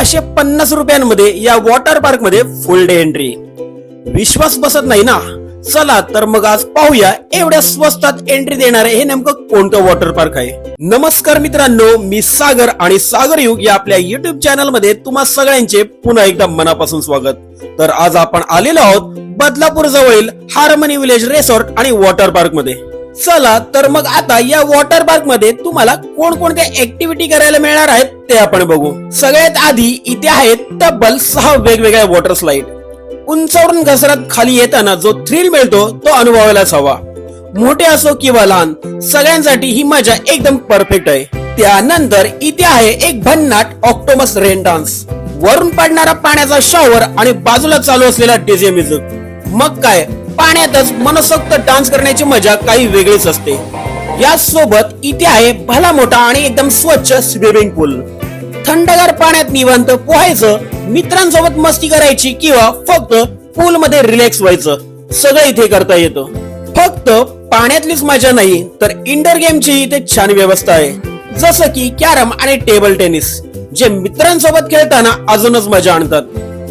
₹550 या water park मध्ये फुल day entry. विश्वास बसत नाही ना? चला तर मग आज पाहूया एवढ्या स्वस्तात एंट्री देणारे हे नेमकं कोणतं वॉटर पार्क आहे। नमस्कार मित्रांनो, मी सागर आणि सागर युग या आपल्या युट्यूब चॅनल मध्ये तुम्हा सगळ्यांचे पुन्हा एकदा मनापासून स्वागत। तर आज आपण आलेलो आहोत बदलापूर जवळील हार्मनी विलेज रिसॉर्ट आणि वॉटर पार्क मध्ये। चला तर मग आता या वॉटर पार्क मध्ये तुम्हाला कोणकोणत्या ऍक्टिव्हिटी करायला मिळणार आहेत ते आपण बघू। सगळ्यात आधी इथे आहेत तब्बल 6 वेगवेगळ्या वॉटर स्लाइड। उंचावरून घसरत खाली येताना जो थ्रिल मिळतो तो अनुभवायलाच हवा। मोठे असो किंवा लहान, सगळ्यांसाठी ही मजा एकदम परफेक्ट आहे। त्यानंतर इथे आहे एक भन्नाट ऑक्टोपस रेन डान्स, वरून पडणारा पाण्याचा शॉवर आणि बाजूला चालू असलेला डीजे म्युझिक। मग काय, पाण्यातच मनसोक्त डान्स करण्याची मजा काही वेगळीच असते। या सोबत इथे आहे भला मोठा आणि एकदम स्वच्छ स्विमिंग पूल। थंडगार पाण्यात निवांत पोहायचं, मित्रांसोबत मस्ती करायची किंवा फक्त पूल मध्ये रिलॅक्स व्हायचं, सगळं इथे करता येतं। फक्त पाण्यातलीच मजा नाही तर इंडोर गेमची इथे छान व्यवस्था आहे, जसं की कॅरम आणि टेबल टेनिस, जे मित्रांसोबत खेळताना अजूनच मजा आणतात।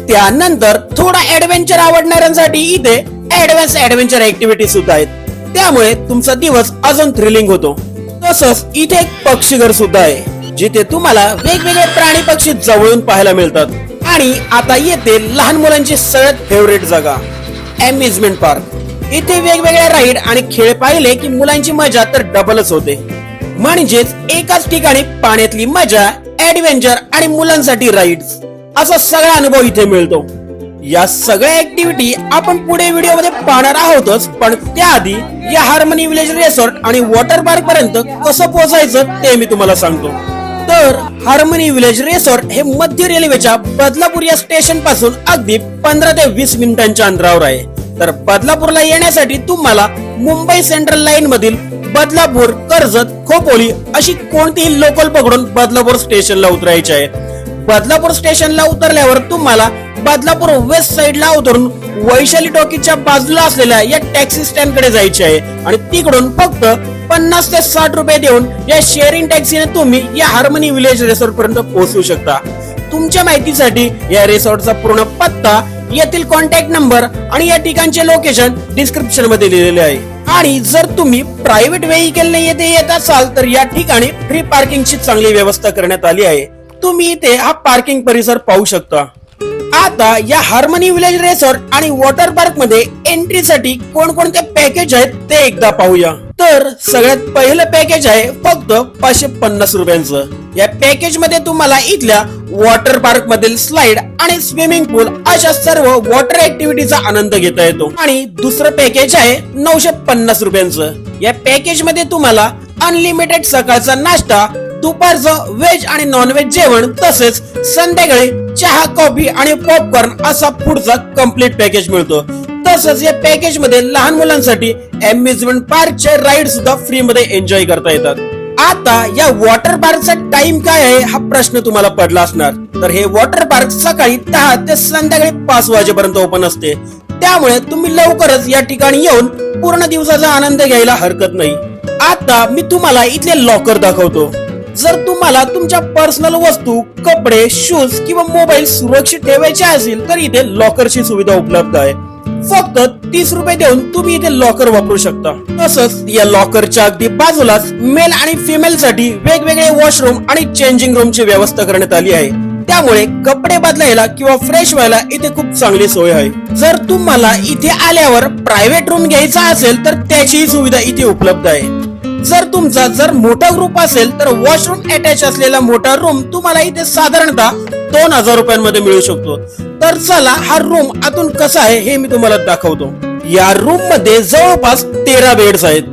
त्यानंतर थोडा ऍडव्हेंचर आवडणाऱ्यांसाठी इथे ऍडव्हान्स ऍडव्हेंचर ऍक्टिव्हिटी सुद्धा आहेत, त्यामुळे तुमचा दिवस अजून थ्रिलिंग होतो। तसंच इथे एक पक्षीघर सुद्धा आहे, जिथे तुम्हाला वेगवेगळे प्राणी पक्षी जवळून पाहायला मिळतात। आणि आता येते लहान मुलांची सगळ्यात फेवरेट जागा, अम्युजमेंट पार्क। इथे वेगवेगळ्या राईड आणि खेळ पाहिले की मुलांची मजा तर डबलच होते। म्हणजेच एकाच ठिकाणी पाण्यातली मजा, ऍडव्हेंचर आणि मुलांसाठी राईड्स, असा सगळा अनुभव इथे मिळतो। या सगळ्या ऍक्टिव्हिटी आपण पुढे व्हिडिओ मध्ये पाहणार आहोतच, पण त्याआधी या हार्मनी विलेज रिसॉर्ट आणि वॉटर पार्क पर्यंत कसं पोहोचायचं ते मी तुम्हाला सांगतो। तर हार्मनी विलेज रिसॉर्ट हे मध्य रेल्वेच्या बदलापूर या स्टेशन पासून अगदी 15 ते 20 मिनिटांच्या अंतरावर आहे। तर बदलापूरला येण्यासाठी तुम्हाला मुंबई सेंट्रल लाईन मधील बदलापूर, कर्जत, खोपोली अशी कोणतीही लोकल पकडून बदलापूर स्टेशनला उतरायचे आहे। बदलापूर स्टेशनला उतरल्यावर तुम्हाला बदलापूर वेस्ट साइडला उतरून वैशाली टॉकीजच्या बाजूला असलेल्या या टॅक्सी स्टँड कडे जायचे आहे आणि तिकडून फक्त 50 ते 60 रुपये देऊन या शेअरिंग टॅक्सीने तुम्ही या हार्मनी विलेज रिसॉर्ट पर्यंत पोहोचू शकता। तुमच्या माहितीसाठी या रिसॉर्टचा पूर्ण पत्ता, येथील कॉन्टॅक्ट नंबर आणि या ठिकाणचे लोकेशन डिस्क्रिप्शन मध्ये लिहिलेले आहे। आणि जर तुम्ही प्रायव्हेट व्हेइकलने येथे येत असाल तर या ठिकाणी फ्री पार्किंगची चांगली व्यवस्था करण्यात आली आहे। तुम्ही इथे हा पार्किंग परिसर पाहू शकता। आता या हार्मनी विलेज रिसॉर्ट आणि वॉटर पार्क मध्ये एंट्रीसाठी कोणकोणते पॅकेज आहेत ते एकदा पाहूया। तर सगळ्यात पहिलं पॅकेज आहे फक्त 550 रुपयांचं। या पॅकेज मध्ये तुम्हाला इथल्या वॉटर पार्क मधील स्लाइड आणि स्विमिंग पूल अशा सर्व वॉटर ऍक्टिव्हिटीचा आनंद घेता येतो। आणि दुसरं पॅकेज आहे 950 रुपयांचं। या पॅकेज मध्ये तुम्हाला अनलिमिटेड सकाळचा नाश्ता, दुपारचं व्हेज आणि नॉन व्हेज जेवण, तसेच संध्याकाळी चहा, कॉफी आणि पॉपकॉर्न असा पुढचा कम्प्लीट पॅकेज मिळतो। तसंच या पॅकेज मध्ये लहान मुलांसाठी अम्युजमेंट पार्कचे राईड सुद्धा फ्री मध्ये एन्जॉय करता येतात। आता या वॉटर पार्कचा टाइम काय आहे हा प्रश्न तुम्हाला पडला असणार। तर हे वॉटर पार्क सकाळी 10 ते संध्याकाळी 5 वाजेपर्यंत ओपन असते, त्यामुळे तुम्ही लवकरच या ठिकाणी येऊन पूर्ण दिवसाचा आनंद घ्यायला हरकत नाही। आता मी तुम्हाला इथले लॉकर दाखवतो। जर तुम्हाला तुमच्या पर्सनल वस्तू, कपडे, शूज किंवा मोबाईल सुरक्षित ठेवायचे असेल तर इथे लॉकरची सुविधा उपलब्ध आहे। फक्त 30 रुपये देऊन तुम्ही इथे लॉकर वापरू शकता। तसंच या लॉकरच्या अगदी बाजूलाच मेल आणि फिमेल साठी वेगवेगळे वॉशरूम आणि चेंजिंग रूमची व्यवस्था करण्यात आली आहे, त्यामुळे कपडे बदलायला किंवा फ्रेश व्हायला इथे खूप चांगली सोय आहे। जर तुम्हाला इथे आल्यावर प्रायव्हेट रूम घ्यायचा असेल तर त्याचीही सुविधा इथे उपलब्ध आहे। जर मोठा ग्रुप असेल तर वॉशरूम अटॅच असलेला मोठा रूम तुम्हाला इथे साधारणतः 2000 रुपयांमध्ये मिळू शकतो। तर चला हा रूम आतून कसा आहे हे मी तुम्हाला दाखवतो। या रूम मध्ये जवळपास 13 बेड्स आहेत।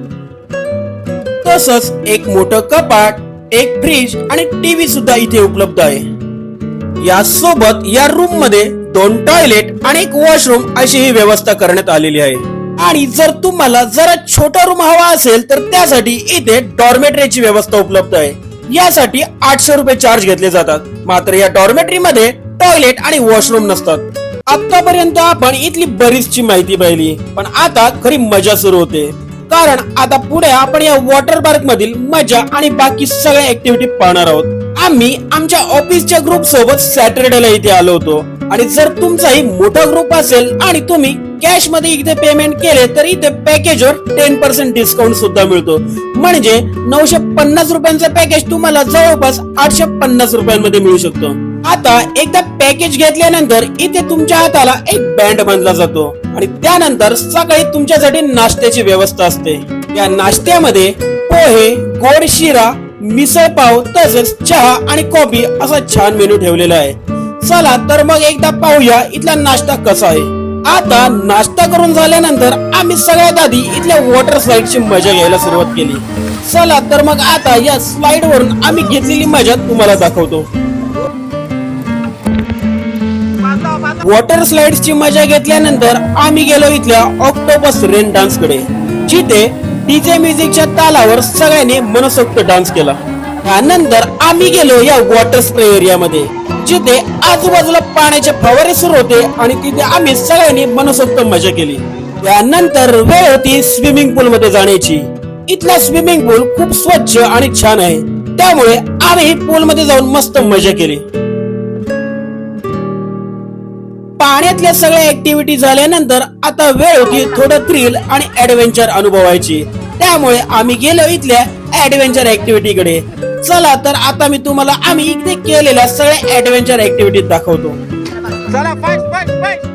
तसंच एक मोठं कपाट, एक फ्रीज आणि टीव्ही सुद्धा इथे उपलब्ध आहे। यासोबत या रूम मध्ये 2 टॉयलेट आणि एक वॉशरूम अशी ही व्यवस्था करण्यात आलेली आहे। आणि जर तुम्हाला जरा छोटा रूम हवा असेल तर त्यासाठी इथे डॉर्मेटरीची व्यवस्था उपलब्ध आहे। यासाठी 800 रुपये चार्ज घेतले जातात। मात्र या डॉर्मेटरी मध्ये टॉयलेट आणि वॉशरूम नसतात। आतापर्यंत आपण इथली बरीचशी माहिती पाहिली, पण आता खरी मजा सुरू होते। कारण आता पुढे आपण या वॉटर पार्क मधील मजा आणि बाकी सगळ्या ऍक्टिव्हिटी पाहणार आहोत। आम्ही आमच्या ऑफिसच्या ग्रुप सोबत सॅटरडेला इथे आलो होतो आणि जर तुमचाही मोठा ग्रुप असेल आणि तुम्ही कॅश मध्ये इथे पेमेंट केले तर इथे पॅकेजवर 10% डिस्काउंट सुद्धा मिळतो। म्हणजे 950 रुपयांचा पॅकेज तुम्हाला जवळपास 850 रुपयांमध्ये मिळू शकतो। आता एकदा पॅकेज घेतल्यानंतर इथे तुमच्या हाताला एक बँड बांधला जातो आणि त्यानंतर सकाळी तुमच्यासाठी नाश्त्याची व्यवस्था असते। या नाश्त्यामध्ये पोहे, गोड शिरा, मिसळ पाव तसेच चहा आणि कॉफी असा छान मेनू ठेवलेला आहे। चला तर मग एकदा पाहूया इथला नाश्ता कसा आहे। आता नाश्ता करून झाल्यानंतर आम्ही सगळ्यात आधी इथल्या वॉटर स्लाइडची मजा घ्यायला सुरुवात केली। चला तर मग आता या स्लाइड वरून आम्ही घेतलेली मजा तुम्हाला दाखवतो। वॉटर स्लाइड्स ची मजा घेतल्यानंतर आम्ही गेलो इथल्या ऑक्टोपस रेन डान्स कडे, जिथे डीजे म्युझिकच्या तालावर सगळ्यांनी मनसोक्त डान्स केला। त्यानंतर आम्ही गेलो या वॉटर स्प्रे एरिया मध्ये, जिथे आजूबाजूला पाण्याचे फवारे सुरू होते आणि तिथे आम्ही सगळ्यांनी मनसोक्त मजा केली। त्यानंतर वेळ होती स्विमिंग पूल मध्ये जाण्याची। इथला स्विमिंग पूल खूप स्वच्छ आणि छान आहे, त्यामुळे आम्ही पूल मध्ये जाऊन मस्त मजा केली। पाण्यातल्या सगळ्या ऍक्टिव्हिटी झाल्यानंतर आता वेळ होती थोडं थ्रिल आणि ऍडव्हेंचर अनुभवायची, त्यामुळे आम्ही गेलो इथल्या ऍडव्हेंचर ऍक्टिव्हिटी कडे। चला तर आता मी तुम्हाला आम्ही इथे केलेल्या सगळ्या ऍडव्हेंचर ऍक्टिव्हिटी दाखवतो। चला फास्ट फास्ट फास्ट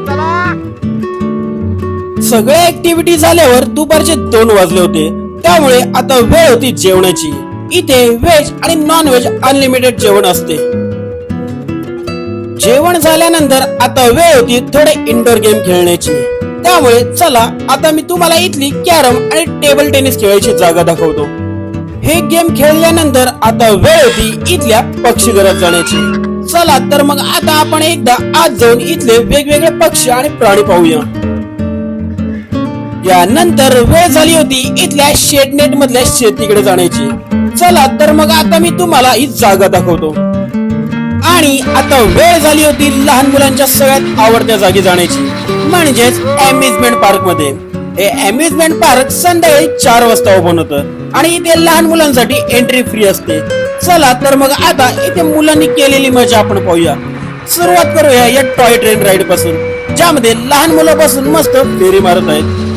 चला। सगळ्या ऍक्टिव्हिटी झाल्यावर दुपारचे 2 वाजले होते, त्यामुळे आता वेळ होती जेवणाची। इथे व्हेज आणि नॉन व्हेज अनलिमिटेड जेवण असते। जेवण झाल्यानंतर आता वेळ होती थोडे इंडोर गेम खेळण्याची, त्यामुळे चला आता मी तुम्हाला इथली कॅरम आणि टेबल टेनिस खेळायची जागा दाखवतो। हे गेम खेळल्यानंतर आता वेळ होती इथल्या पक्षी घरात जाण्याची। चला तर मग आता आपण एकदा आत जाऊन इथले वेगवेगळे पक्षी आणि प्राणी पाहूया। यानंतर वेळ झाली होती इथल्या शेडनेट मधल्या शेतीकडे जाण्याची। चला तर मग आता मी तुम्हाला ही जागा दाखवतो। आणि आता वेळ झाली होती लहान मुलांच्या सगळ्यात आवडत्या जागी जाण्याची, म्हणजेच अम्युजमेंट पार्क मध्ये। हे अम्युजमेंट पार्क संध्याकाळी 4 वाजता ओपन होतं आणि इथे लहान मुलांसाठी एंट्री फ्री असते। चला तर मग आता इथे मुलांनी केलेली मजा आपण पाहूया। सुरुवात करूया या टॉय ट्रेन राईड पासून, ज्यामध्ये लहान मुलं बसून मस्त फेरी मारत आहेत।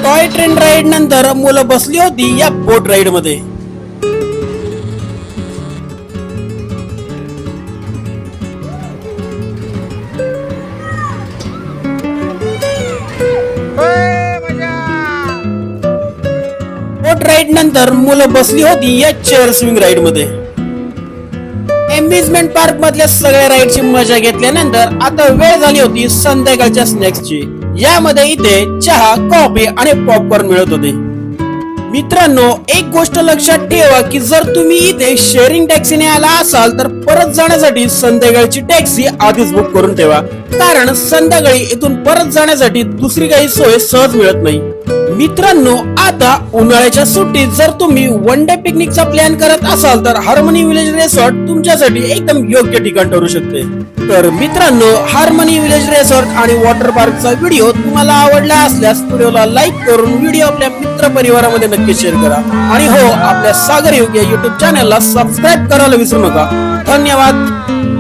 टॉय ट्रेन राईड नंतर मुलं बसली होती या बोट राईड मध्ये। बोट राईड नंतर मुलं बसली होती या चेअर स्विंग राईड मध्ये। अम्युजमेंट पार्क मधल्या सगळ्या राईडची मजा घेतल्यानंतर आता वेळ झाली होती संध्याकाळच्या स्नॅक्सची। यामध्ये इथे चहा, कॉफी आणि पॉपकॉर्न मिळत होते। मित्रांनो, एक गोष्ट लक्षात ठेवा की जर तुम्ही इथे शेअरिंग टॅक्सीने आला असाल तर परत जाण्यासाठी संध्याकाळची टॅक्सी आधीच बुक करून ठेवा, कारण संध्याकाळी इथून परत जाण्यासाठी दुसरी काही सोय सहज मिळत नाही। मित्रांनो, आता उन्हाळ्याच्या सुट्टीत जर तुम्ही वन डे पिकनिकचा प्लॅन करत असाल तर हार्मनी विलेज रिसॉर्ट तुमच्यासाठी एकदम योग्य ठिकाण ठरू शकते। तर मित्रांनो, हार्मनी विलेज रिसॉर्ट आणि वॉटर पार्कचा व्हिडिओ तुम्हाला आवडला असल्यास व्हिडिओला लाईक करून व्हिडिओ आपल्या मित्र परिवारामध्ये नक्की शेअर करा आणि हो, आपल्या सागर युग या युट्यूब चॅनलला सबस्क्राईब करायला विसरू नका। धन्यवाद।